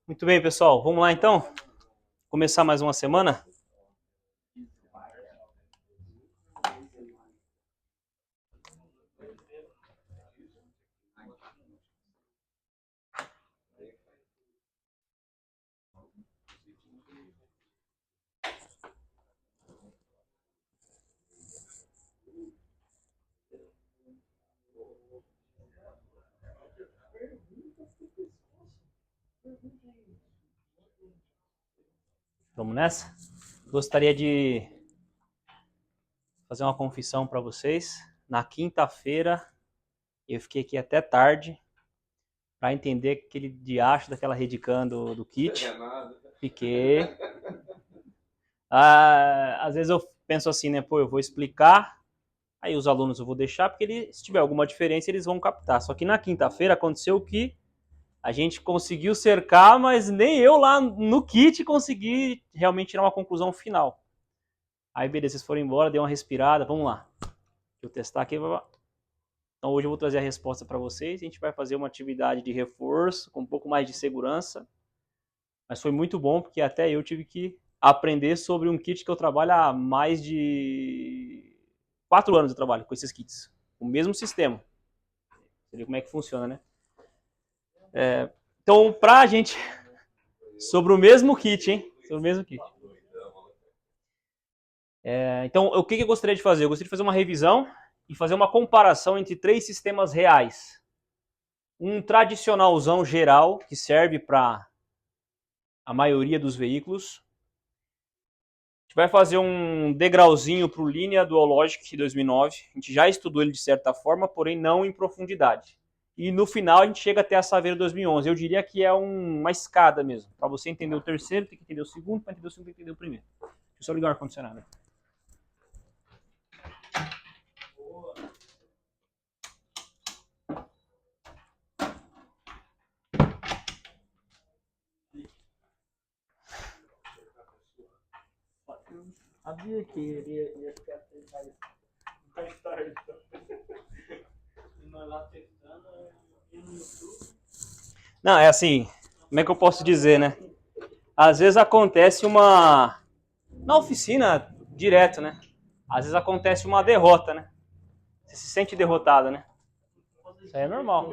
Muito bem, pessoal. Vamos lá, então? Começar mais uma semana? Vamos nessa? Gostaria de fazer uma confissão para vocês. Na quinta-feira, eu fiquei aqui até tarde para entender aquele diacho daquela Redicam do kit. Fiquei. Às vezes eu penso assim, né? Pô, eu vou explicar, aí os alunos eu vou deixar, porque se tiver alguma diferença, eles vão captar. Só que na quinta-feira aconteceu que a gente conseguiu cercar, mas nem eu lá no kit consegui realmente tirar uma conclusão final. Aí beleza, vocês foram embora, dei uma respirada, vamos lá. Deixa eu testar aqui. Então hoje eu vou trazer a resposta para vocês. A gente vai fazer uma atividade de reforço, com um pouco mais de segurança. Mas foi muito bom, porque até eu tive que aprender sobre um kit que eu trabalho há mais de 4 anos. Eu trabalho com esses kits. O mesmo sistema. Você vê como é que funciona, né? Então, pra gente... Sobre o mesmo kit, hein? Sobre o mesmo kit. Então, o que eu gostaria de fazer? Eu gostaria de fazer uma revisão e fazer uma comparação entre 3 sistemas reais. Um tradicionalzão geral, que serve para a maioria dos veículos. A gente vai fazer um degrauzinho para o Linea Dualogic 2009. A gente já estudou ele de certa forma, porém não em profundidade. E no final a gente chega até a Saveiro 2011. Eu diria que é uma escada mesmo. Para você entender o terceiro, tem que entender o segundo. Para entender o segundo, tem que entender o primeiro. Deixa eu só ligar o ar-condicionado. Sabia que ia ficar mais tarde. Nós lá testando no YouTube. Não, é assim, como é que eu posso dizer, né? Às vezes acontece uma... Na oficina, direto, né? Às vezes acontece uma derrota, né? Você se sente derrotado, né? Isso aí é normal.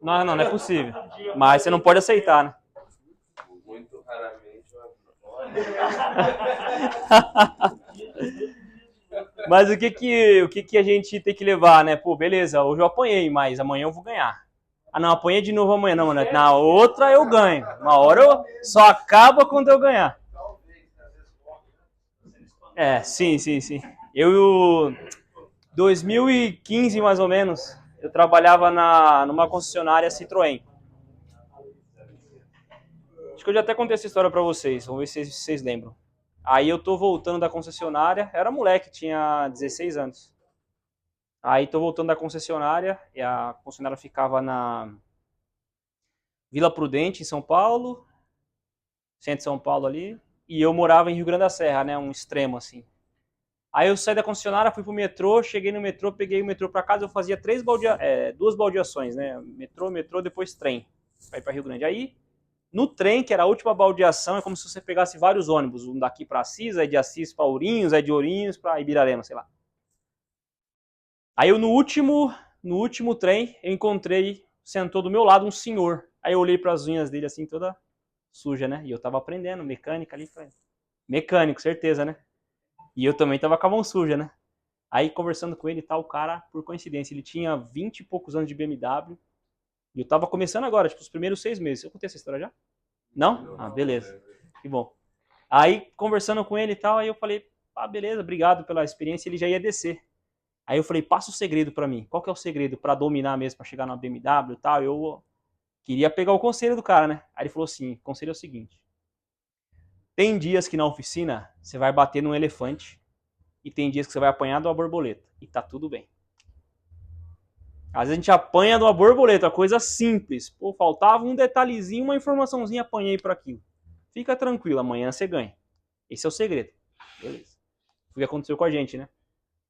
Não é possível. Mas você não pode aceitar, né? Muito raramente. Mas o que a gente tem que levar, né? Pô, beleza, hoje eu apanhei, mas amanhã eu vou ganhar. Ah, não, apanhei de novo amanhã, não, mano. Na outra eu ganho. Uma hora eu só acaba quando eu ganhar. Sim. Eu, 2015 mais ou menos, eu trabalhava numa concessionária Citroën. Acho que eu já até contei essa história pra vocês, vamos ver se vocês lembram. Aí eu tô voltando da concessionária, era moleque, tinha 16 anos. Aí tô voltando da concessionária, e a concessionária ficava na Vila Prudente, em São Paulo, centro de São Paulo ali, e eu morava em Rio Grande da Serra, né, um extremo assim. Aí eu saí da concessionária, fui pro metrô, cheguei no metrô, peguei o metrô pra casa, eu fazia 2 baldeações, né, metrô, depois trem, pra ir pra Rio Grande. Aí, no trem, que era a última baldeação, é como se você pegasse vários ônibus, um daqui pra Assis, aí de Assis pra Ourinhos, aí de Ourinhos pra Ibirarema, sei lá. Aí eu no último trem, eu encontrei, sentou do meu lado um senhor. Aí eu olhei para as unhas dele assim, toda suja, né? E eu tava aprendendo mecânica ali. Mecânico, certeza, né? E eu também tava com a mão suja, né? Aí conversando com ele e tal, o cara, por coincidência, ele tinha 20 e poucos anos de BMW. E eu tava começando agora, tipo, os primeiros 6 meses. Eu contei essa história já? Não? Ah, beleza. Que bom. Aí, conversando com ele e tal, aí eu falei, beleza, obrigado pela experiência, ele já ia descer. Aí eu falei, passa o segredo pra mim. Qual que é o segredo pra dominar mesmo, pra chegar na BMW e tal? Eu queria pegar o conselho do cara, né? Aí ele falou assim, o conselho é o seguinte. Tem dias que na oficina você vai bater num elefante e tem dias que você vai apanhar de uma borboleta. E tá tudo bem. Às vezes a gente apanha de uma borboleta, coisa simples. Pô, faltava um detalhezinho, uma informaçãozinha, apanhei por aquilo. Fica tranquilo, amanhã você ganha. Esse é o segredo. Beleza. Foi o que aconteceu com a gente, né?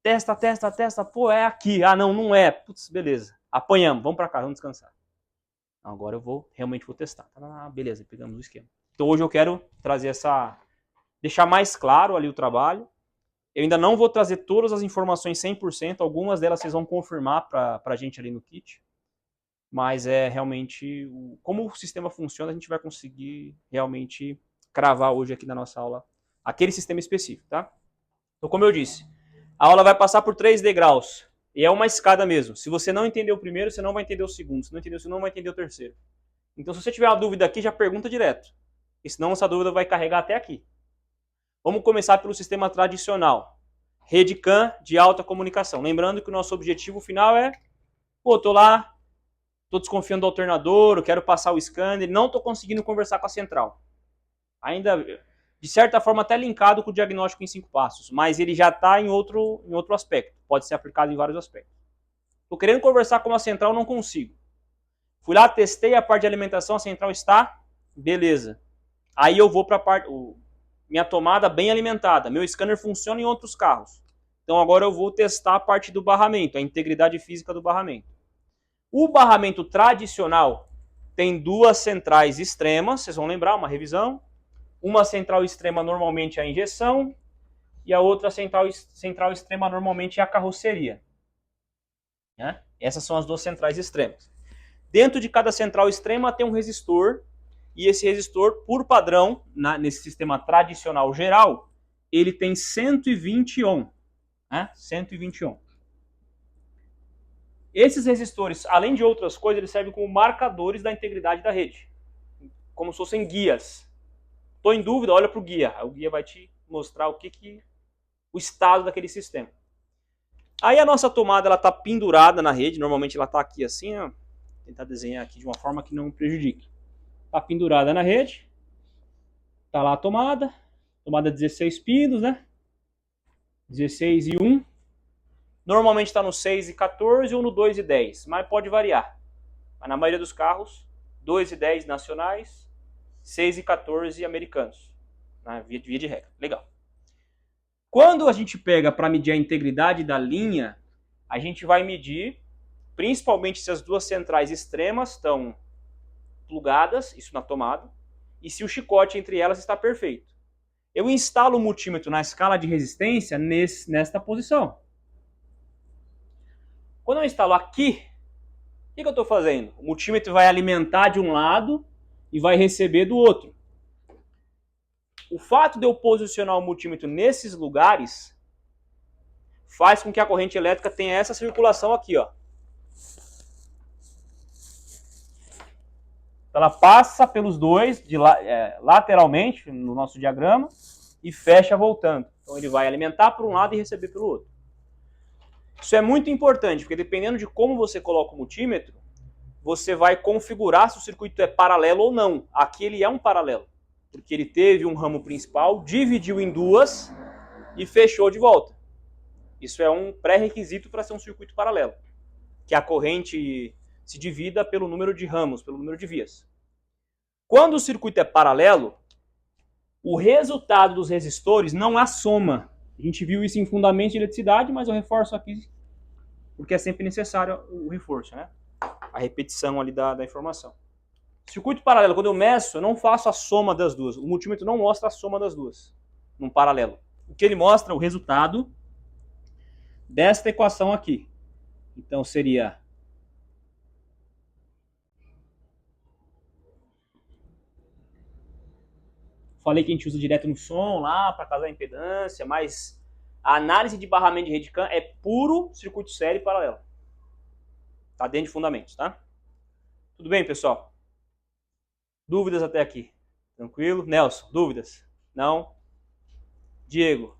Testa, pô, é aqui. Ah, não é. Putz, beleza. Apanhamos, vamos pra cá, vamos descansar. Agora eu realmente vou testar. Beleza, pegamos o esquema. Então hoje eu quero trazer deixar mais claro ali o trabalho. Eu ainda não vou trazer todas as informações 100%, algumas delas vocês vão confirmar pra gente ali no kit. Mas é realmente, como o sistema funciona, a gente vai conseguir realmente cravar hoje aqui na nossa aula aquele sistema específico, tá? Então, como eu disse, a aula vai passar por 3 degraus. E é uma escada mesmo. Se você não entender o primeiro, você não vai entender o segundo. Se não entender o segundo, não vai entender o terceiro. Então, se você tiver uma dúvida aqui, já pergunta direto. Porque senão essa dúvida vai carregar até aqui. Vamos começar pelo sistema tradicional. Rede CAN de alta comunicação. Lembrando que o nosso objetivo final é... Pô, tô lá, tô desconfiando do alternador, eu quero passar o scanner, não tô conseguindo conversar com a central. Ainda... de certa forma até linkado com o diagnóstico em 5 passos, mas ele já está em outro aspecto, pode ser aplicado em vários aspectos. Estou querendo conversar com a central, não consigo. Fui lá, testei a parte de alimentação, a central está, beleza. Aí eu vou para a parte, minha tomada bem alimentada, meu scanner funciona em outros carros. Então agora eu vou testar a parte do barramento, a integridade física do barramento. O barramento tradicional tem 2 centrais extremas, vocês vão lembrar, uma revisão. Uma central extrema normalmente é a injeção e a outra central extrema normalmente é a carroceria. Né? Essas são as 2 centrais extremas. Dentro de cada central extrema tem um resistor e esse resistor, por padrão, nesse sistema tradicional geral, ele tem 120 ohm. Né? 120 ohm. Esses resistores, além de outras coisas, eles servem como marcadores da integridade da rede, como se fossem guias. Estou em dúvida, olha para o guia. O guia vai te mostrar o estado daquele sistema. Aí a nossa tomada está pendurada na rede. Normalmente ela está aqui assim. Ó. Vou tentar desenhar aqui de uma forma que não prejudique. Está pendurada na rede. Está lá a tomada. Tomada 16 pinos, né? 16 e 1. Normalmente está no 6 e 14 ou no 2 e 10. Mas pode variar. Mas na maioria dos carros, 2 e 10 nacionais, 6 e 14 americanos, né? via de regra. Legal. Quando a gente pega para medir a integridade da linha, a gente vai medir, principalmente se as 2 centrais extremas estão plugadas, isso na tomada, e se o chicote entre elas está perfeito. Eu instalo o multímetro na escala de resistência nesta posição. Quando eu instalo aqui, o que eu estou fazendo? O multímetro vai alimentar de um lado e vai receber do outro. O fato de eu posicionar o multímetro nesses lugares faz com que a corrente elétrica tenha essa circulação aqui, ó. Ela passa pelos dois lateralmente no nosso diagrama e fecha voltando. Então ele vai alimentar por um lado e receber pelo outro. Isso é muito importante, porque dependendo de como você coloca o multímetro, você vai configurar se o circuito é paralelo ou não. Aqui ele é um paralelo, porque ele teve um ramo principal, dividiu em 2 e fechou de volta. Isso é um pré-requisito para ser um circuito paralelo, que a corrente se divida pelo número de ramos, pelo número de vias. Quando o circuito é paralelo, o resultado dos resistores não há soma. A gente viu isso em fundamentos de eletricidade, mas eu reforço aqui porque é sempre necessário o reforço, né? A repetição ali da informação. Circuito paralelo, quando eu meço, eu não faço a soma das duas. O multímetro não mostra a soma das duas, num paralelo. O que ele mostra é o resultado desta equação aqui. Então seria... Falei que a gente usa direto no som lá, para casar a impedância, mas a análise de barramento de rede CAN é puro circuito série paralelo. Tá dentro de fundamentos, tá? Tudo bem, pessoal? Dúvidas até aqui? Tranquilo? Nelson, dúvidas? Não? Diego,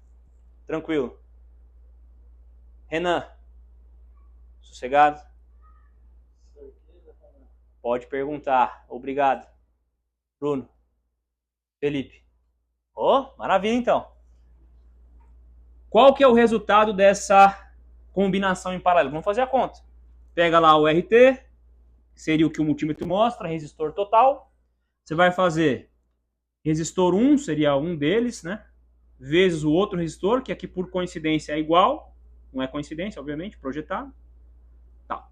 tranquilo? Renan, sossegado? Pode perguntar. Obrigado. Bruno? Felipe? Maravilha então. Qual que é o resultado dessa combinação em paralelo? Vamos fazer a conta. Pega lá o RT, que seria o que o multímetro mostra, resistor total. Você vai fazer resistor 1, seria um deles, né? vezes o outro resistor, que aqui por coincidência é igual, não é coincidência, obviamente, projetado. Tá.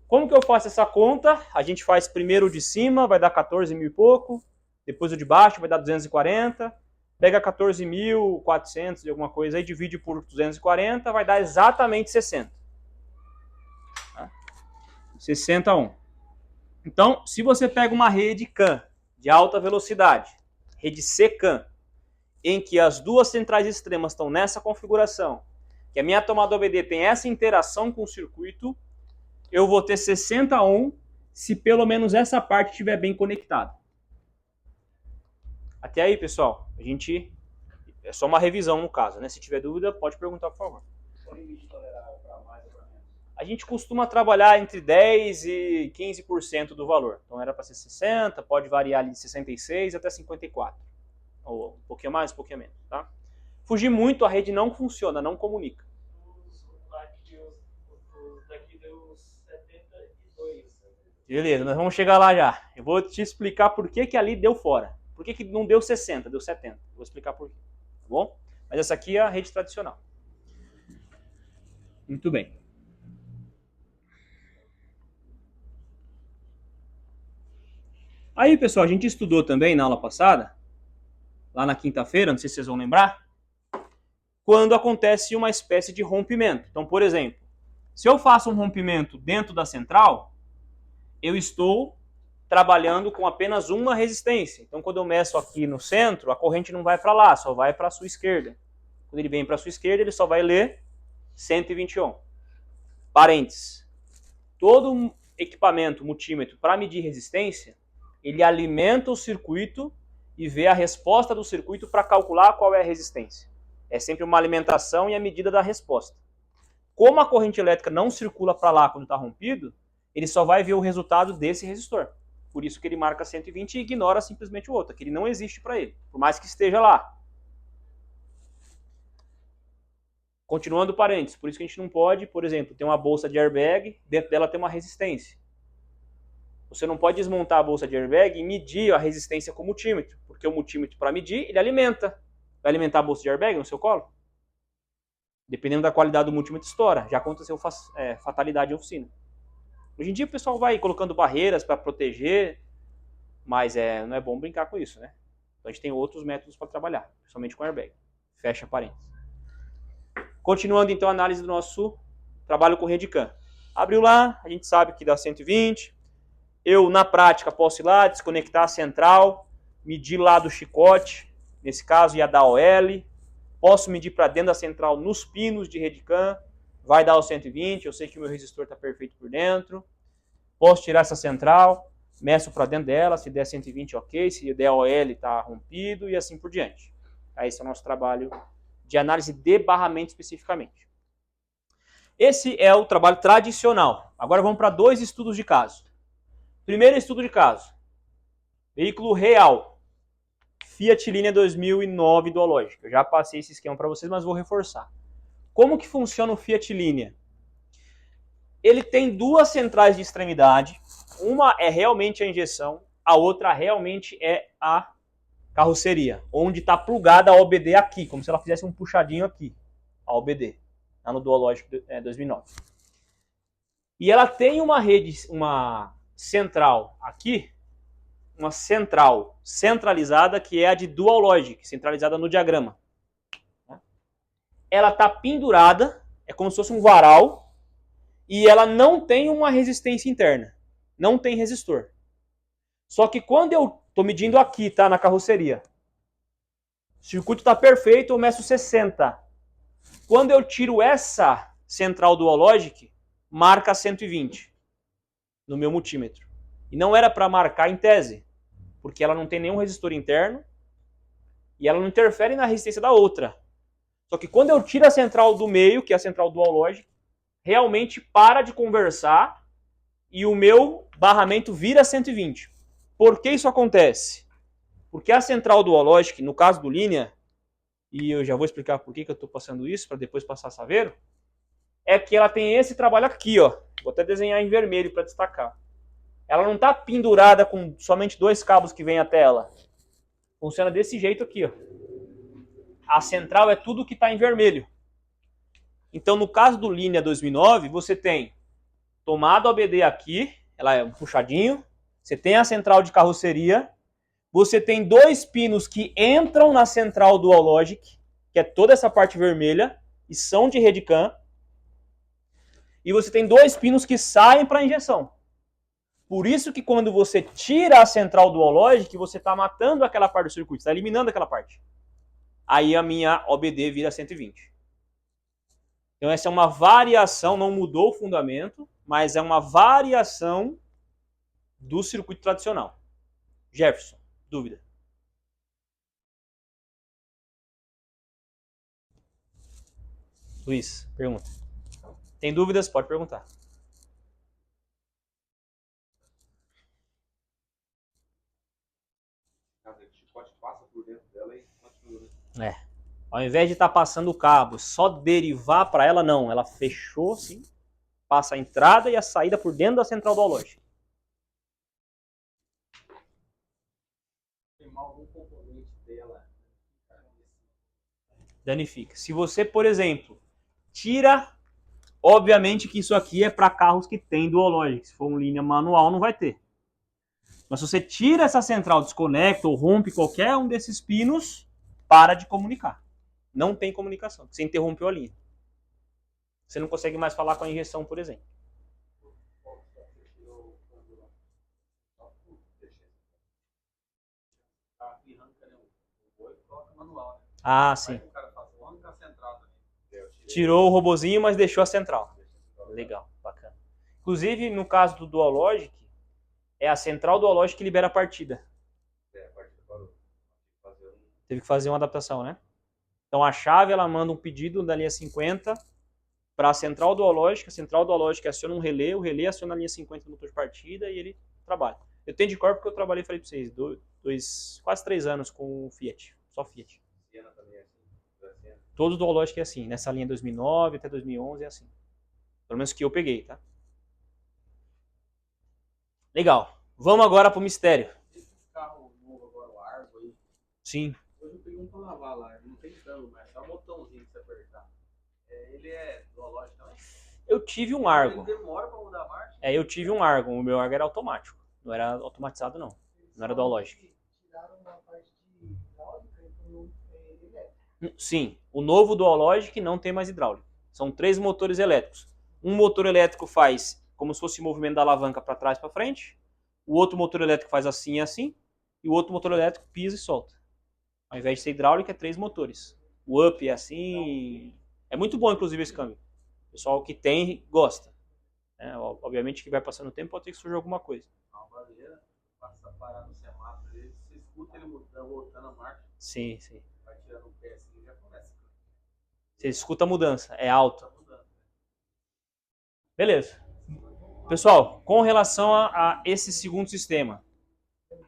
Como que eu faço essa conta? A gente faz primeiro o de cima, vai dar 14 mil e pouco, depois o de baixo vai dar 240, pega 14.400 e alguma coisa aí, divide por 240, vai dar exatamente 60. Tá? 60 ohm. Então, se você pega uma rede CAN de alta velocidade, rede C-CAN, em que as duas centrais extremas estão nessa configuração, que a minha tomada OBD tem essa interação com o circuito, eu vou ter 60 ohm se pelo menos essa parte estiver bem conectada. Até aí, pessoal, a gente... É só uma revisão no caso, né? Se tiver dúvida, pode perguntar, por favor. Qual o limite tolerável para mais ou para menos? A gente costuma trabalhar entre 10% e 15% do valor. Então era para ser 60, pode variar ali de 66 até 54. Ou um pouquinho mais, um pouquinho menos, tá? Fugir muito, a rede não funciona, não comunica. Os daqui deu 72. Beleza, nós vamos chegar lá já. Eu vou te explicar por que que ali deu fora. Por que que não deu 60, deu 70. Vou explicar por quê, tá bom? Mas essa aqui é a rede tradicional. Muito bem. Aí, pessoal, a gente estudou também na aula passada, lá na quinta-feira, não sei se vocês vão lembrar, quando acontece uma espécie de rompimento. Então, por exemplo, se eu faço um rompimento dentro da central, eu estou trabalhando com apenas uma resistência. Então, quando eu meço aqui no centro, a corrente não vai para lá, só vai para a sua esquerda. Quando ele vem para a sua esquerda, ele só vai ler 120 ohm. Parênteses. Todo equipamento multímetro para medir resistência, ele alimenta o circuito e vê a resposta do circuito para calcular qual é a resistência. É sempre uma alimentação e a medida da resposta. Como a corrente elétrica não circula para lá quando está rompido, ele só vai ver o resultado desse resistor. Por isso que ele marca 120 e ignora simplesmente o outro, que ele não existe para ele, por mais que esteja lá. Continuando parênteses, por isso que a gente não pode, por exemplo, ter uma bolsa de airbag, dentro dela tem uma resistência. Você não pode desmontar a bolsa de airbag e medir a resistência com o multímetro, porque o multímetro, para medir, ele alimenta. Vai alimentar a bolsa de airbag no seu colo? Dependendo da qualidade do multímetro, estoura. Já aconteceu fatalidade em oficina. Hoje em dia o pessoal vai colocando barreiras para proteger, mas não é bom brincar com isso, né? Então a gente tem outros métodos para trabalhar, principalmente com airbag. Fecha parênteses. Continuando então a análise do nosso trabalho com rede CAN. Abriu lá, a gente sabe que dá 120. Eu, na prática, posso ir lá, desconectar a central, medir lá do chicote, nesse caso ia dar OL. Posso medir para dentro da central nos pinos de rede CAN, vai dar o 120, eu sei que o meu resistor está perfeito por dentro. Posso tirar essa central, meço para dentro dela, se der 120, ok, se der OL está rompido e assim por diante. Esse é o nosso trabalho de análise de barramento especificamente. Esse é o trabalho tradicional. Agora vamos para 2 estudos de caso. Primeiro estudo de caso. Veículo real. Fiat Linea 2009 Dualogic. Eu já passei esse esquema para vocês, mas vou reforçar. Como que funciona o Fiat Linea? Ele tem 2 centrais de extremidade. Uma é realmente a injeção, a outra realmente é a carroceria, onde está plugada a OBD aqui, como se ela fizesse um puxadinho aqui, a OBD, lá no Dualogic 2009. E ela tem uma rede, uma central aqui, uma central centralizada, que é a de Dual Logic, centralizada no diagrama. Ela está pendurada, é como se fosse um varal, e ela não tem uma resistência interna, não tem resistor. Só que quando eu estou medindo aqui, tá, na carroceria, o circuito está perfeito, eu meço 60. Quando eu tiro essa central Dual Logic, marca 120 no meu multímetro. E não era para marcar em tese, porque ela não tem nenhum resistor interno e ela não interfere na resistência da outra. Só que quando eu tiro a central do meio, que é a central Dual Logic, realmente para de conversar e o meu barramento vira 120. Por que isso acontece? Porque a central Dual Logic, no caso do Linea, e eu já vou explicar por que eu estou passando isso, para depois passar saveiro, é que ela tem esse trabalho aqui, ó. Vou até desenhar em vermelho para destacar. Ela não está pendurada com somente 2 cabos que vêm até ela. Funciona desse jeito aqui, ó. a central é tudo que está em vermelho. Então, no caso do Linea 2009, você tem tomada OBD aqui, ela é um puxadinho, você tem a central de carroceria, você tem dois pinos que entram na central Dual Logic, que é toda essa parte vermelha, e são de Redcam, e você tem dois pinos que saem para injeção. Por isso que quando você tira a central Dual Logic, você está matando aquela parte do circuito, está eliminando aquela parte. Aí a minha OBD vira 120. Então essa é uma variação, não mudou o fundamento, mas é uma variação do circuito tradicional. Jefferson, dúvida? Luiz, pergunta. Tem dúvidas? Pode perguntar. O chicote passa por dentro dela e continua. Ao invés de estar passando o cabo, só derivar para ela, não. Ela fechou, sim. Passa a entrada e a saída por dentro da central do Logic. Queimar algum componente dela. Danifica. Se você, por exemplo, tira, obviamente que isso aqui é para carros que tem Dual Logic. Se for uma linha manual, não vai ter. Mas se você tira essa central, desconecta ou rompe qualquer um desses pinos, para de comunicar. Não tem comunicação. Você interrompeu a linha. Você não consegue mais falar com a injeção, por exemplo. Ah, sim. Tirou o robozinho, mas deixou a central. Legal, bacana. Inclusive, no caso do Dual Logic, é a central Dual Logic que libera a partida. Teve que fazer uma adaptação, né? Então a chave, ela manda um pedido da linha 50 para a central Dual Logic, a central Dual Logic aciona um relé, o relé aciona a linha 50 do motor de partida e ele trabalha. Eu tenho de cor porque eu trabalhei, falei para vocês, quase 3 anos com o Fiat, só Fiat. Todo Dual Logic é assim, nessa linha 2009 até 2011 é assim. Pelo menos que eu peguei, tá? Legal. Vamos agora pro mistério. Esse carro novo agora, o Argo aí. Sim. Hoje eu peguei um pra lavar lá, não tem câmbio, mas só um botãozinho que você apertar. Ele é Dual Logic também? Eu tive um Argo. Ele demora pra mudar a marcha? Eu tive um Argo. O meu Argo era automático. Não era automatizado, não. Não era Dual Logic. Tiraram uma parte de hidráulica e põe elétrico. Sim. O novo Dual Logic não tem mais hidráulico. São 3 motores elétricos. Um motor elétrico faz como se fosse o movimento da alavanca para trás e para frente. O outro motor elétrico faz assim e assim. E o outro motor elétrico pisa e solta. Ao invés de ser hidráulico, é 3 motores. O up é assim. É muito bom, inclusive, esse câmbio. O pessoal que tem, gosta. Obviamente que vai passando o tempo, pode ter que surgir alguma coisa. Uma barreira, passa a parar no semáforo, você escuta ele mudando, voltando a marcha. Sim, sim. Vai tirando o pé assim e já começa. Você escuta a mudança, é alta. Beleza. Pessoal, com relação a esse segundo sistema,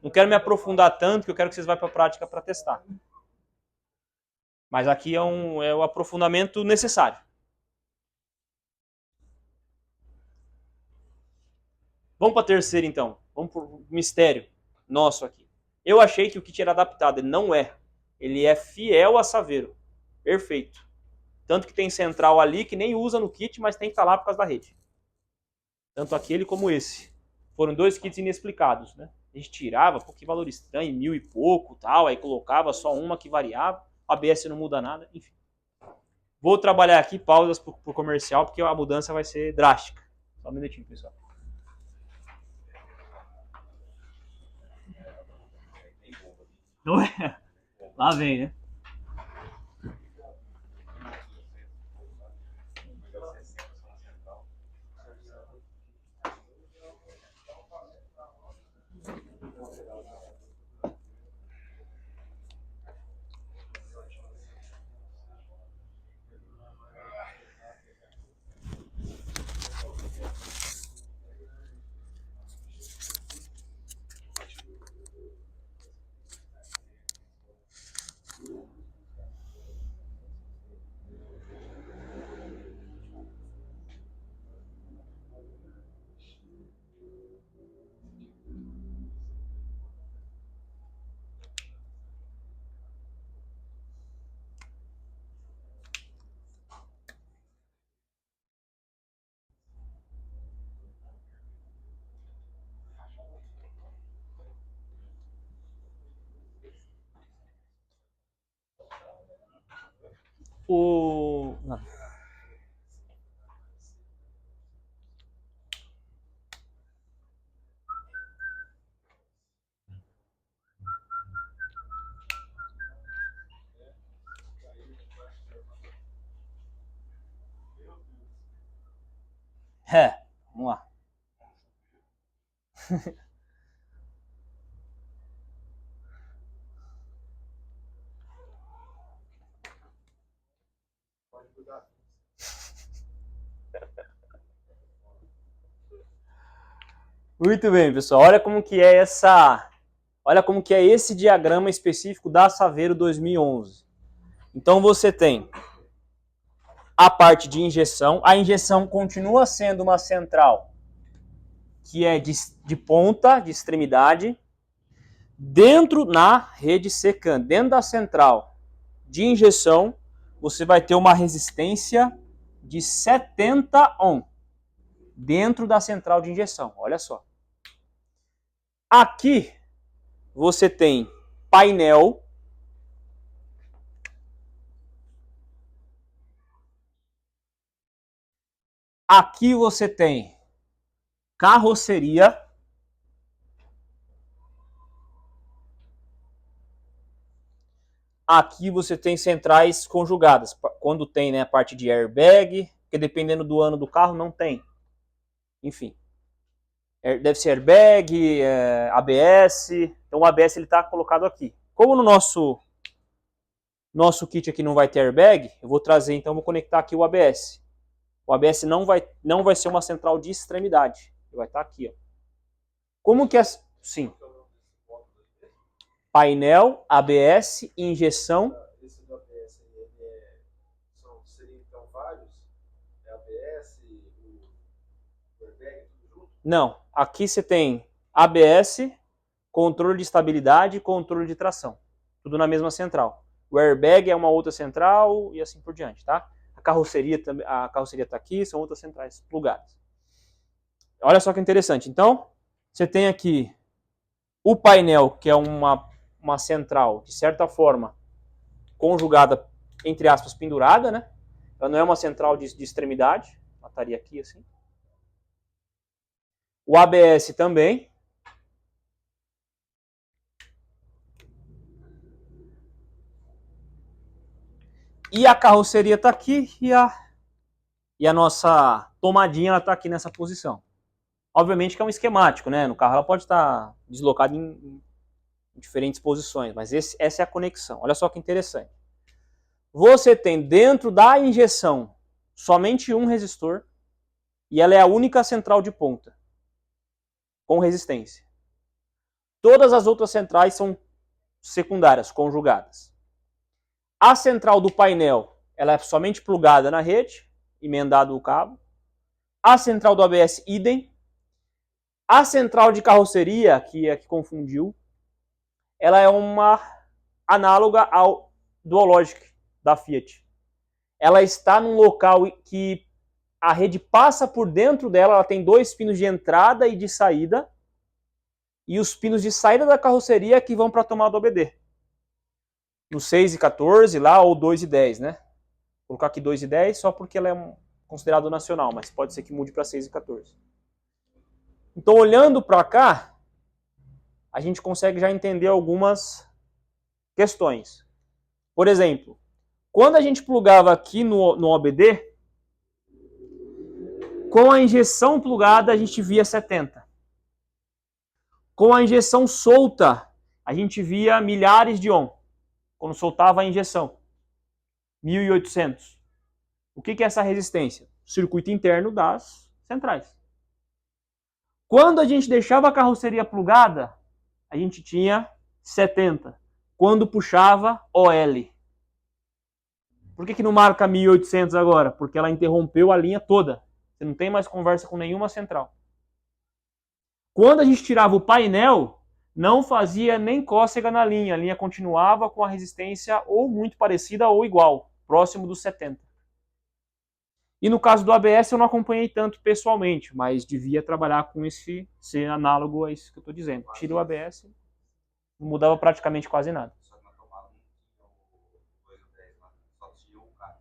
não quero me aprofundar tanto, que eu quero que vocês vá para a prática para testar. Mas aqui é o aprofundamento necessário. Vamos para a terceira, então. Vamos para o mistério nosso aqui. Eu achei que o kit era adaptado. Ele não é. Ele é fiel a Saveiro. Perfeito. Tanto que tem central ali que nem usa no kit, mas tem que estar lá por causa da rede. Tanto aquele como esse. Foram 2 kits inexplicados, né? A gente tirava, pô, que valor estranho, 1000 e pouco, tal, aí colocava só uma que variava, a ABS não muda nada, enfim. Vou trabalhar aqui pausas por comercial, porque a mudança vai ser drástica. Só um minutinho, pessoal. Lá vem, né? o... vamos lá. Muito bem, pessoal. Olha como que é esse diagrama específico da Saveiro 2011. Então você tem a parte de injeção. A injeção continua sendo uma central que é de ponta, de extremidade, dentro na rede secante. Dentro da central de injeção, você vai ter uma resistência de 70 ohm dentro da central de injeção. Olha só. Aqui você tem painel. Aqui você tem carroceria. Aqui você tem centrais conjugadas. Quando tem, né, a parte de airbag, porque dependendo do ano do carro não tem. Enfim. Deve ser airbag, ABS. Então o ABS está colocado aqui. Como no nosso kit aqui não vai ter airbag, eu vou trazer, então vou conectar aqui o ABS. O ABS não vai ser uma central de extremidade. Ele vai estar aqui, ó. Como que é? Sim. Painel, ABS, injeção. Esse do ABS seriam então vários? É ABS, o airbag, tudo junto? Não. Aqui você tem ABS, controle de estabilidade e controle de tração. Tudo na mesma central. O airbag é uma outra central e assim por diante, tá? A carroceria está aqui, são outras centrais plugadas. Olha só que interessante. Então, você tem aqui o painel, que é uma central, de certa forma, conjugada, entre aspas, pendurada, né? Ela não é uma central de extremidade. Ela estaria aqui assim. O ABS também. E a carroceria está aqui e a nossa tomadinha está aqui nessa posição. Obviamente que é um esquemático, né? No carro ela pode estar deslocada em diferentes posições, mas essa é a conexão. Olha só que interessante. Você tem dentro da injeção somente um resistor e ela é a única central de ponta com resistência. Todas as outras centrais são secundárias, conjugadas. A central do painel, ela é somente plugada na rede, emendado o cabo. A central do ABS, idem. A central de carroceria, que é que confundiu, ela é uma análoga ao Dualogic da Fiat. Ela está num local que a rede passa por dentro dela, ela tem 2 pinos de entrada e de saída, e os pinos de saída da carroceria que vão para a tomada OBD. No 6 e 14 lá, ou 2 e 10, né? Vou colocar aqui 2 e 10 só porque ela é considerada nacional, mas pode ser que mude para 6 e 14. Então, olhando para cá, a gente consegue já entender algumas questões. Por exemplo, quando a gente plugava aqui no OBD, com a injeção plugada a gente via 70. Com a injeção solta, a gente via milhares de ohm. Quando soltava a injeção. 1800. O que é essa resistência? O circuito interno das centrais. Quando a gente deixava a carroceria plugada, a gente tinha 70. Quando puxava, OL. Por que não marca 1800 agora? Porque ela interrompeu a linha toda. Você não tem mais conversa com nenhuma central. Quando a gente tirava o painel, não fazia nem cócega na linha. A linha continuava com a resistência ou muito parecida ou igual, próximo dos 70. E no caso do ABS eu não acompanhei tanto pessoalmente, mas devia trabalhar com esse ser análogo a isso que eu estou dizendo. Tira o ABS, não mudava praticamente quase nada. Só que na tomada não tinha o 2 ou 10 lá, só tinha o cara.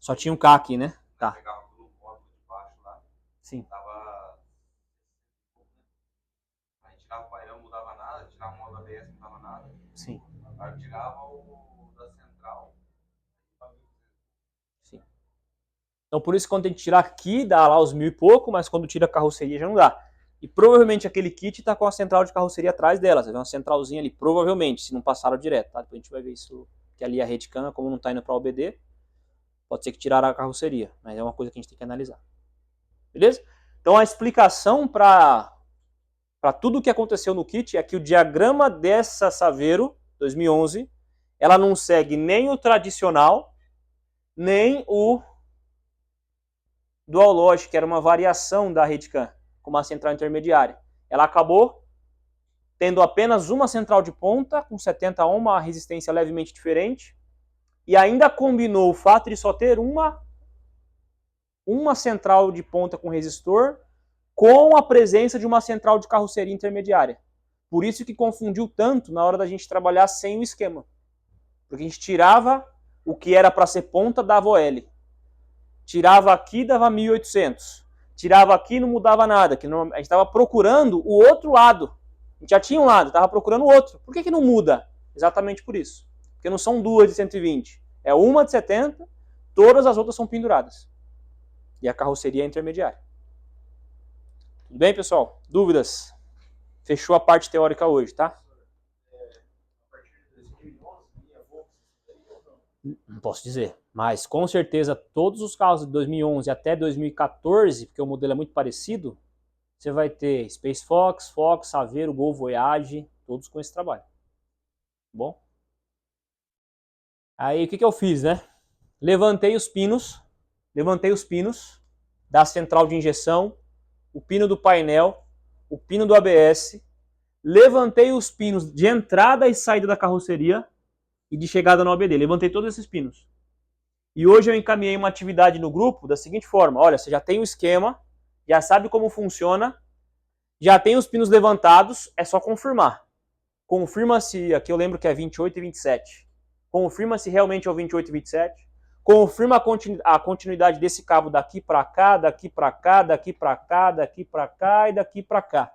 Só tinha um K aqui, né? Tá. Pegava pelo módulo de baixo lá, Sim. tava. Aí tirava o painel, não mudava nada, tirava o módulo ABS, não mudava nada. Sim. Aí tirava o da central. Sim. Então por isso que quando a gente tirar aqui, dá lá os 1000 e pouco, mas quando tira a carroceria já não dá. E provavelmente aquele kit tá com a central de carroceria atrás dela. Você vê uma centralzinha ali, provavelmente, se não passaram direto, tá? Depois a gente vai ver isso, que ali a Redcam, como não tá indo para OBD, pode ser que tiraram a carroceria, mas é uma coisa que a gente tem que analisar. Beleza? Então a explicação para tudo o que aconteceu no kit é que o diagrama dessa Saveiro 2011, ela não segue nem o tradicional, nem o Dual Logic, que era uma variação da Redcam, com uma central intermediária. Ela acabou tendo apenas uma central de ponta, com 70 ohm, uma resistência levemente diferente, e ainda combinou o fato de só ter uma central de ponta com resistor, com a presença de uma central de carroceria intermediária. Por isso que confundiu tanto na hora da gente trabalhar sem o esquema. Porque a gente tirava o que era para ser ponta, dava OL. Tirava aqui, dava 1800. Tirava aqui, não mudava nada. Que a gente estava procurando o outro lado. A gente já tinha um lado, estava procurando o outro. Por que não muda? Exatamente por isso. Porque não são duas de 120. É uma de 70, todas as outras são penduradas. E a carroceria é intermediária. Tudo bem, pessoal? Dúvidas? Fechou a parte teórica hoje, tá? A partir de 2011, minha avó, Não posso dizer, mas com certeza todos os carros de 2011 até 2014, porque o modelo é muito parecido, você vai ter Space Fox, Fox, Saveiro, Gol, Voyage, todos com esse trabalho. Bom? Aí o que eu fiz, né? Levantei os pinos da central de injeção, o pino do painel, o pino do ABS, levantei os pinos de entrada e saída da carroceria e de chegada no OBD. Levantei todos esses pinos. E hoje eu encaminhei uma atividade no grupo da seguinte forma: olha, você já tem o esquema, já sabe como funciona, já tem os pinos levantados, é só confirmar. Confirma se, aqui eu lembro que é 28 e 27. Confirma se realmente é o 28 e 27. Confirma a continuidade desse cabo daqui para cá, daqui para cá, daqui para cá, daqui para cá e daqui para cá.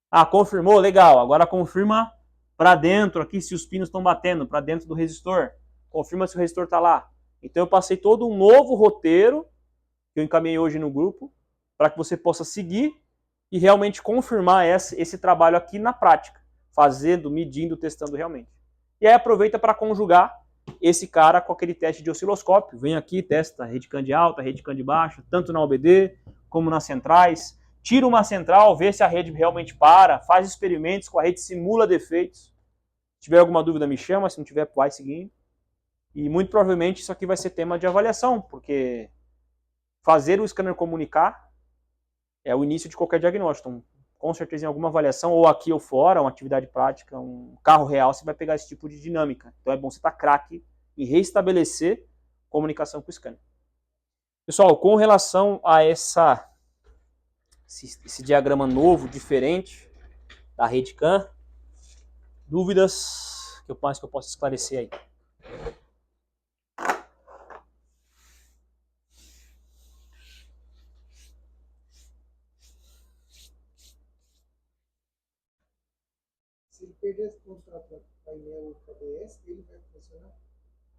Ah, confirmou? Legal. Agora confirma para dentro aqui se os pinos estão batendo, para dentro do resistor. Confirma se o resistor está lá. Então eu passei todo um novo roteiro que eu encaminhei hoje no grupo para que você possa seguir e realmente confirmar esse trabalho aqui na prática, fazendo, medindo, testando realmente. E aí aproveita para conjugar esse cara com aquele teste de osciloscópio. Vem aqui, testa Redcam de alta, Redcam de baixa, tanto na OBD como nas centrais. Tira uma central, vê se a rede realmente para, faz experimentos com a rede, simula defeitos. Se tiver alguma dúvida, me chama, se não tiver, vai seguindo. E muito provavelmente isso aqui vai ser tema de avaliação, porque fazer o scanner comunicar é o início de qualquer diagnóstico. Então, com certeza em alguma avaliação, ou aqui ou fora, uma atividade prática, um carro real, você vai pegar esse tipo de dinâmica. Então é bom você estar craque em restabelecer comunicação com o scanner. Pessoal, com relação a esse diagrama novo, diferente da Redcam, dúvidas que eu posso esclarecer aí? se ele perder esse contrato para painel e ABS, ele vai funcionar?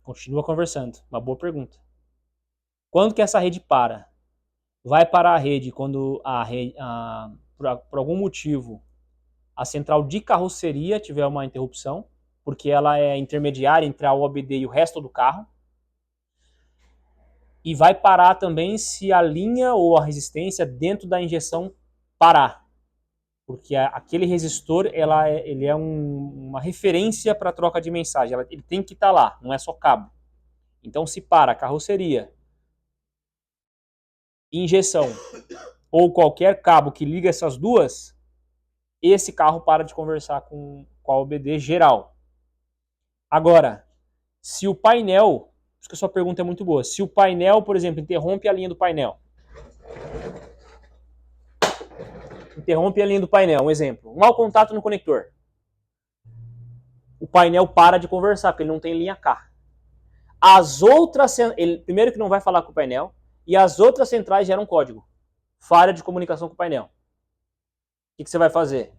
Continua conversando. Uma boa pergunta. Quando que essa rede para? Vai parar a rede quando por algum motivo a central de carroceria tiver uma interrupção, porque ela é intermediária entre a OBD e o resto do carro. E vai parar também se a linha ou a resistência dentro da injeção parar. Porque aquele resistor ele é uma referência para troca de mensagem. Ele tem que estar lá, não é só cabo. Então se para a carroceria, injeção ou qualquer cabo que liga essas duas, esse carro para de conversar com a OBD geral. Agora, se o painel, acho que a sua pergunta é muito boa, se o painel, por exemplo, interrompe a linha do painel, um exemplo, um mau contato no conector, o painel para de conversar, porque ele não tem linha K. As outras, primeiro que não vai falar com o painel, e as outras centrais geram código. Falha de comunicação com o painel. O que você vai fazer?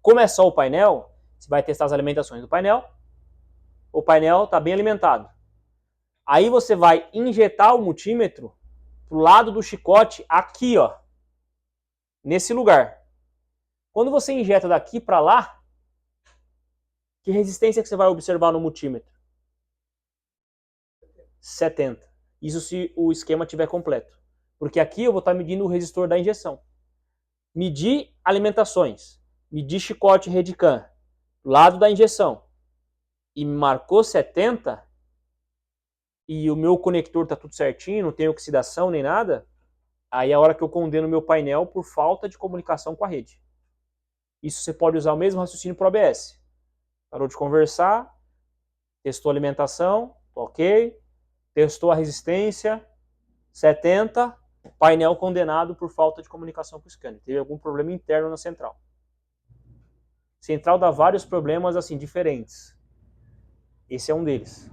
Como é só o painel, você vai testar as alimentações do painel. O painel está bem alimentado. Aí você vai injetar o multímetro pro lado do chicote aqui, ó, nesse lugar. Quando você injeta daqui para lá, que resistência que você vai observar no multímetro? 70. Isso se o esquema estiver completo. Porque aqui eu vou estar medindo o resistor da injeção. Medir alimentações, medir chicote Redicam, lado da injeção, e me marcou 70, e o meu conector está tudo certinho, não tem oxidação nem nada, aí é a hora que eu condeno o meu painel por falta de comunicação com a rede. Isso você pode usar o mesmo raciocínio para o ABS. Parou de conversar, testou a alimentação, ok, testou a resistência, 70, painel condenado por falta de comunicação com o scanner. Teve algum problema interno na central. Central dá vários problemas assim diferentes. Esse é um deles.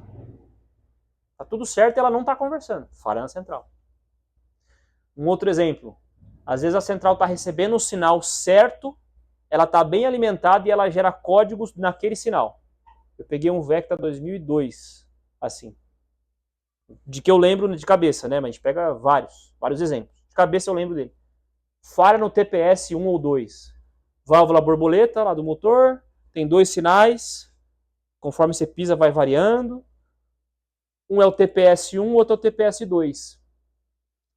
Tá tudo certo e ela não está conversando. Falha na central. Um outro exemplo. Às vezes a central está recebendo o sinal certo, ela está bem alimentada e ela gera códigos naquele sinal. Eu peguei um Vecta 2002, assim. De que eu lembro de cabeça, né? Mas a gente pega vários exemplos. De cabeça eu lembro dele. Falha no TPS 1 ou 2. Válvula borboleta lá do motor, tem 2 sinais, conforme você pisa vai variando. Um é o TPS 1, outro é o TPS 2.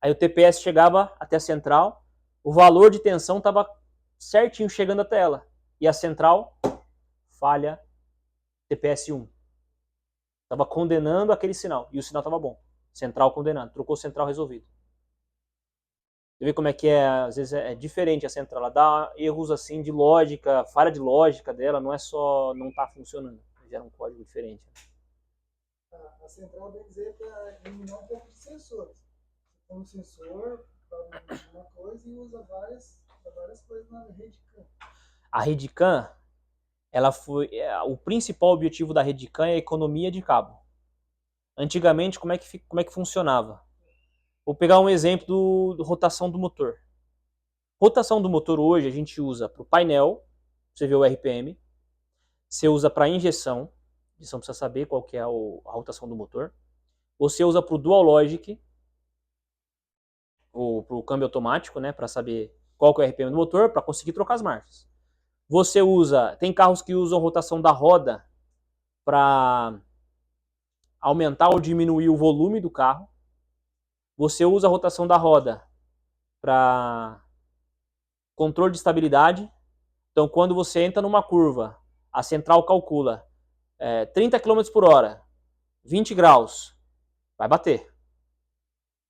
Aí o TPS chegava até a central, o valor de tensão estava certinho chegando até ela. E a central, falha TPS 1. Estava condenando aquele sinal. E o sinal estava bom. Central condenado. Trocou central resolvido. Você vê como é que é, às vezes é diferente a central. Ela dá erros assim de lógica, falha de lógica dela, não é só não está funcionando. Gera um código diferente. A central bem dizer para eliminar um pouco de sensores. Você põe um sensor para uma coisa e usa várias coisas na Redicam. A Redicam, ela foi, o principal objetivo da Redicam é a economia de cabo. Antigamente, como é que funcionava? Vou pegar um exemplo do rotação do motor. Rotação do motor hoje a gente usa para o painel, você vê o RPM, você usa para injeção precisa saber qual que é a rotação do motor. Você usa para o Dual Logic, ou para o câmbio automático, né, para saber qual que é o RPM do motor, para conseguir trocar as marchas. Você usa, tem carros que usam rotação da roda para aumentar ou diminuir o volume do carro. Você usa a rotação da roda para controle de estabilidade. Então, quando você entra numa curva, a central calcula 30 km por hora, 20 graus, vai bater.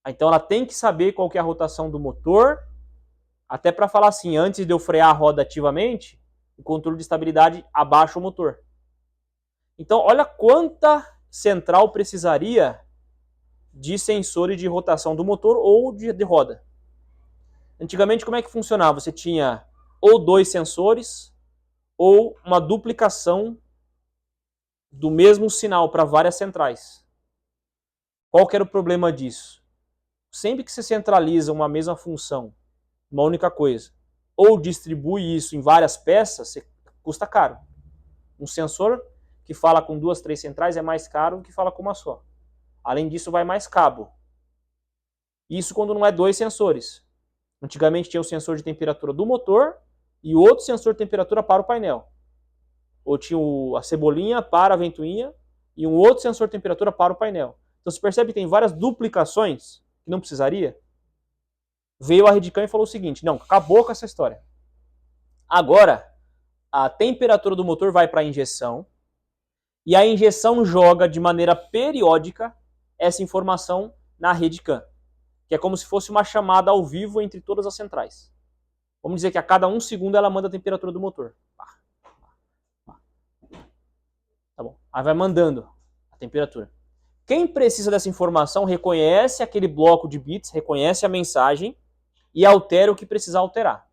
Então, ela tem que saber qual que é a rotação do motor, até para falar assim, antes de eu frear a roda ativamente, o controle de estabilidade abaixa o motor. Então, olha quanta central precisaria de sensores de rotação do motor ou de roda. Antigamente, como é que funcionava? Você tinha ou 2 sensores ou uma duplicação do mesmo sinal para várias centrais. Qual que era o problema disso? Sempre que você centraliza uma mesma função, uma única coisa, ou distribui isso em várias peças, custa caro. Um sensor que fala com 2, 3 centrais é mais caro do que fala com uma só. Além disso, vai mais cabo. Isso quando não é 2 sensores. Antigamente tinha o sensor de temperatura do motor e outro sensor de temperatura para o painel. Ou tinha a cebolinha para a ventoinha e um outro sensor de temperatura para o painel. Então você percebe que tem várias duplicações que não precisaria. Veio a Redicam e falou o seguinte, não, acabou com essa história. Agora, a temperatura do motor vai para a injeção e a injeção joga de maneira periódica essa informação na Redicam, que é como se fosse uma chamada ao vivo entre todas as centrais. Vamos dizer que a cada 1 segundo ela manda a temperatura do motor. Tá bom. Aí vai mandando a temperatura. Quem precisa dessa informação reconhece aquele bloco de bits, reconhece a mensagem e altera o que precisar alterar.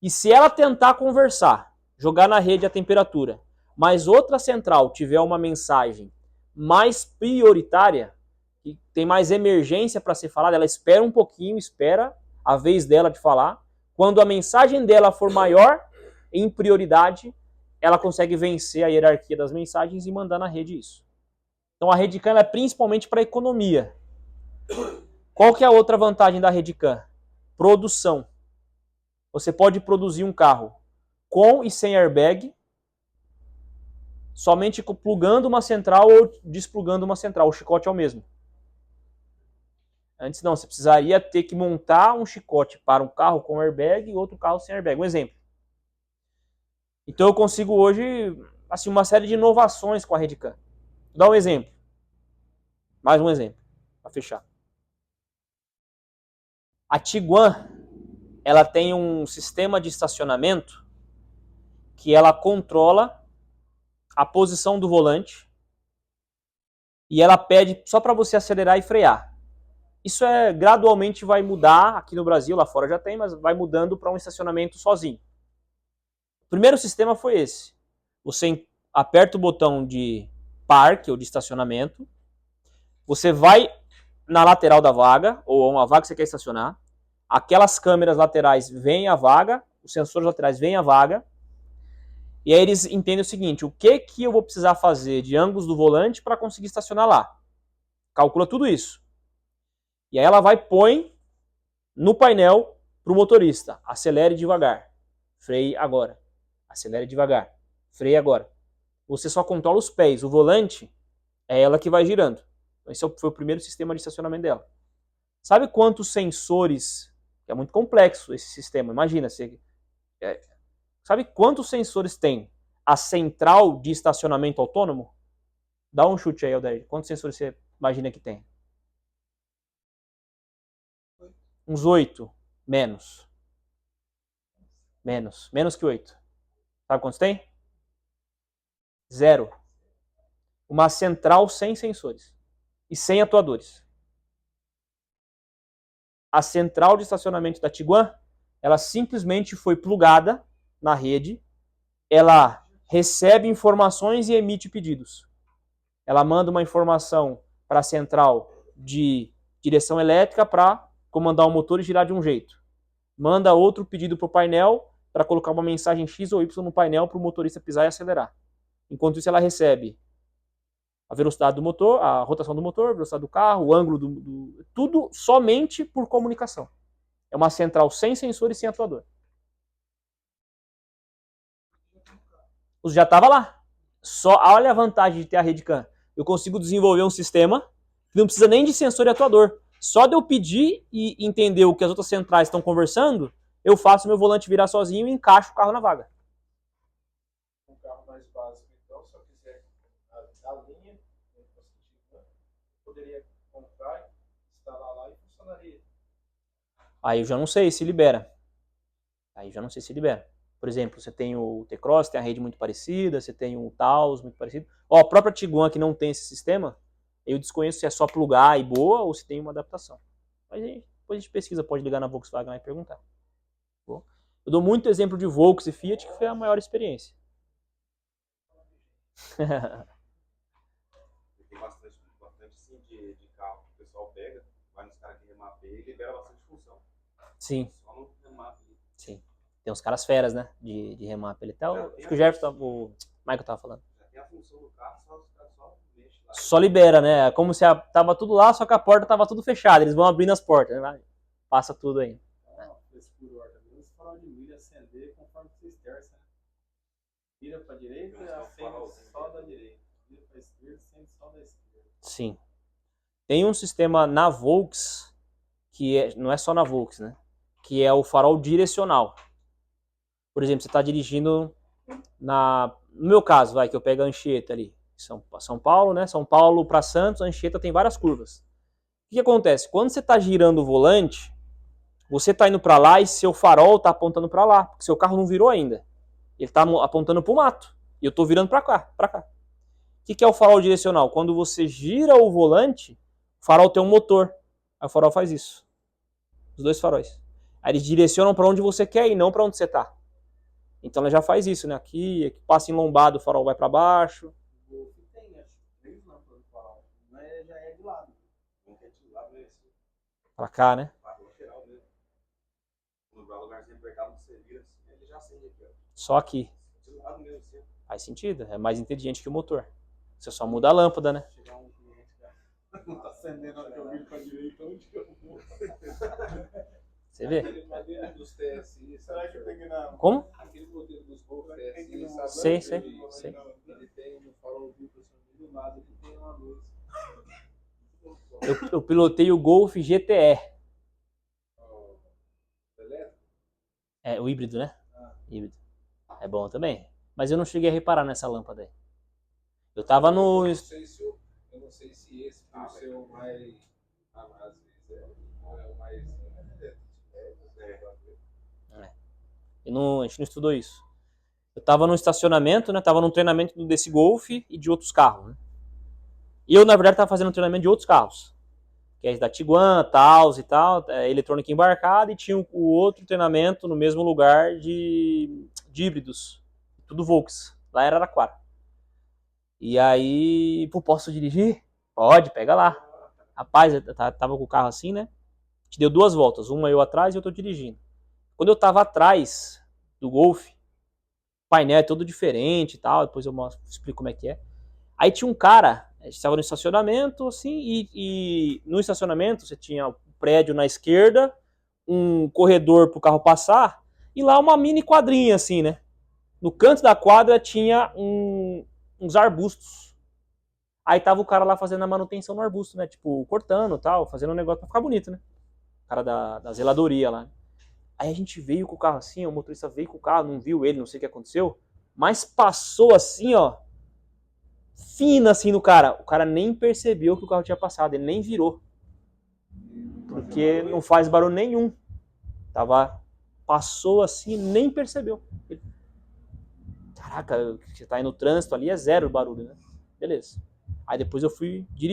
E se ela tentar conversar, jogar na rede a temperatura, mas outra central tiver uma mensagem mais prioritária, que tem mais emergência para ser falada, ela espera um pouquinho, espera a vez dela de falar. Quando a mensagem dela for maior em prioridade, ela consegue vencer a hierarquia das mensagens e mandar na rede isso. Então a Redecam é principalmente para economia. Qual que é a outra vantagem da Redecam? Produção. Você pode produzir um carro com e sem airbag, somente plugando uma central ou desplugando uma central. O chicote é o mesmo. Antes não, você precisaria ter que montar um chicote para um carro com airbag e outro carro sem airbag. Um exemplo. Então eu consigo hoje assim, uma série de inovações com a Redecam. Vou dar um exemplo. Mais um exemplo, para fechar. A Tiguan, ela tem um sistema de estacionamento que ela controla a posição do volante e ela pede só para você acelerar e frear. Isso gradualmente vai mudar aqui no Brasil, lá fora já tem, mas vai mudando para um estacionamento sozinho. O primeiro sistema foi esse. Você aperta o botão de parque ou de estacionamento, você vai na lateral da vaga, ou uma vaga que você quer estacionar, aquelas câmeras laterais veem a vaga, os sensores laterais veem a vaga, e aí eles entendem o seguinte, o que eu vou precisar fazer de ângulos do volante para conseguir estacionar lá. Calcula tudo isso. E aí ela vai e põe no painel para o motorista, acelere devagar, freie agora, acelere devagar, freie agora. Você só controla os pés, o volante é ela que vai girando. Esse foi o primeiro sistema de estacionamento dela. Sabe quantos sensores, que é muito complexo esse sistema, imagina, sabe quantos sensores tem a central de estacionamento autônomo? Dá um chute aí, Aldair, quantos sensores você imagina que tem? Uns 8, menos que 8. Sabe quantos tem? 0. Uma central sem sensores e sem atuadores. A central de estacionamento da Tiguan, ela simplesmente foi plugada na rede, ela recebe informações e emite pedidos. Ela manda uma informação para a central de direção elétrica para comandar o motor e girar de um jeito. Manda outro pedido para o painel para colocar uma mensagem X ou Y no painel para o motorista pisar e acelerar. Enquanto isso, ela recebe a velocidade do motor, a rotação do motor, a velocidade do carro, o ângulo tudo somente por comunicação. É uma central sem sensor e sem atuador. Já estava lá. Olha a vantagem de ter a Redecam. Eu consigo desenvolver um sistema que não precisa nem de sensor e atuador. Só de eu pedir e entender o que as outras centrais estão conversando, eu faço meu volante virar sozinho e encaixo o carro na vaga. Um carro mais básico, então, se eu quiser a linha, poderia comprar, instalar lá e funcionaria. Aí eu já não sei se libera. Por exemplo, você tem o T-Cross, tem a rede muito parecida, você tem o Taos muito parecido. A própria Tiguan que não tem esse sistema, eu desconheço se é só plugar e boa ou se tem uma adaptação. Mas depois a gente pesquisa, pode ligar na Volkswagen e perguntar. Bom, eu dou muito exemplo de Volks e Fiat, que foi a maior experiência. Tem bastante sim, de carro que o pessoal pega, vai nos caras que remapeia e libera bastante função. Sim. Só no remap. Sim. Tem uns caras feras, né? De remap. Acho que o Jefferson, o Michael tava falando. Já tem a função do carro, os caras só mexem lá. Só libera, né? Como se tava tudo lá, só que a porta tava tudo fechada. Eles vão abrindo as portas, né? Passa tudo aí. Esse por ordem, esse farol de milha acender conforme você esterça, né? Vira pra direita e acende só da direita. Vira pra esquerda, acende só da esquerda. Sim. Tem um sistema na Volks, que não é só na Volks, né? Que é o farol direcional. Por exemplo, você está dirigindo no meu caso, que eu pego a Anchieta ali, São Paulo, né? São Paulo para Santos, a Anchieta tem várias curvas. O que acontece? Quando você está girando o volante, você está indo para lá e seu farol está apontando para lá, porque seu carro não virou ainda. Ele está apontando para o mato. E eu estou virando para cá, para cá. O que é o farol direcional? Quando você gira o volante, o farol tem um motor. Aí o farol faz isso. Os dois faróis. Aí eles direcionam para onde você quer ir, não para onde você está. Então ela já faz isso, né? Aqui passa em lombado, o farol vai para baixo. O Golf tem, acho que 3 lâmpadas no Pra cá, né? Lateral mesmo. No lugarzinho apertado, você vira assim, ele já acende aqui, ó. Só aqui. De lado mesmo, assim. Faz sentido. É mais inteligente que o motor. Você só muda a lâmpada, né? Chegar um cliente já não tá acendendo na hora que eu viro pra direita, onde que eu vou? Você vê? Aquele modelo dos TSI, Será que tem que ir na... Como? aquele modelo dos Golf Tem que ir TSI, no- sabe? Sei, Ele- sei, ele- sei. Ele tem um farol duplo, assim, do lado ele tem uma luz. Eu pilotei o Golf GTE. Ó, elétrico? É o híbrido, né? Híbrido. É bom também. Mas eu não cheguei a reparar nessa lâmpada aí. Eu tava no. Eu não sei se esse, por ser o mais. Às vezes não é o mais. A gente não estudou isso. Eu tava no estacionamento, né? Tava num treinamento desse Golf e de outros carros, né? E eu, na verdade, tava fazendo um treinamento de outros carros. Que é da Tiguan, Taos e tal, eletrônica embarcada, e tinha o outro treinamento no mesmo lugar de híbridos. Tudo Volks. Lá era Araraquara. E aí, pô, posso dirigir? Pode, pega lá. Rapaz, eu tava com o carro assim, né? Te deu 2 voltas, uma eu atrás e outra eu dirigindo. Quando eu tava atrás do Golf, o painel é todo diferente e tal, depois eu explico como é que é. Aí tinha um cara, a gente estava no estacionamento, assim, e no estacionamento você tinha um prédio na esquerda, um corredor pro carro passar, e lá uma mini quadrinha, assim, né? No canto da quadra tinha uns arbustos. Aí tava o cara lá fazendo a manutenção no arbusto, né? Tipo, cortando e tal, fazendo um negócio pra ficar bonito, né? O cara da zeladoria lá. Aí a gente veio com o carro assim, o motorista veio com o carro, não viu ele, não sei o que aconteceu, mas passou assim, ó, fina assim no cara. O cara nem percebeu que o carro tinha passado, ele nem virou. Porque não faz barulho nenhum. Passou assim, nem percebeu. Caraca, você tá aí no trânsito ali, é zero barulho, né? Beleza. Aí depois eu fui dirigir.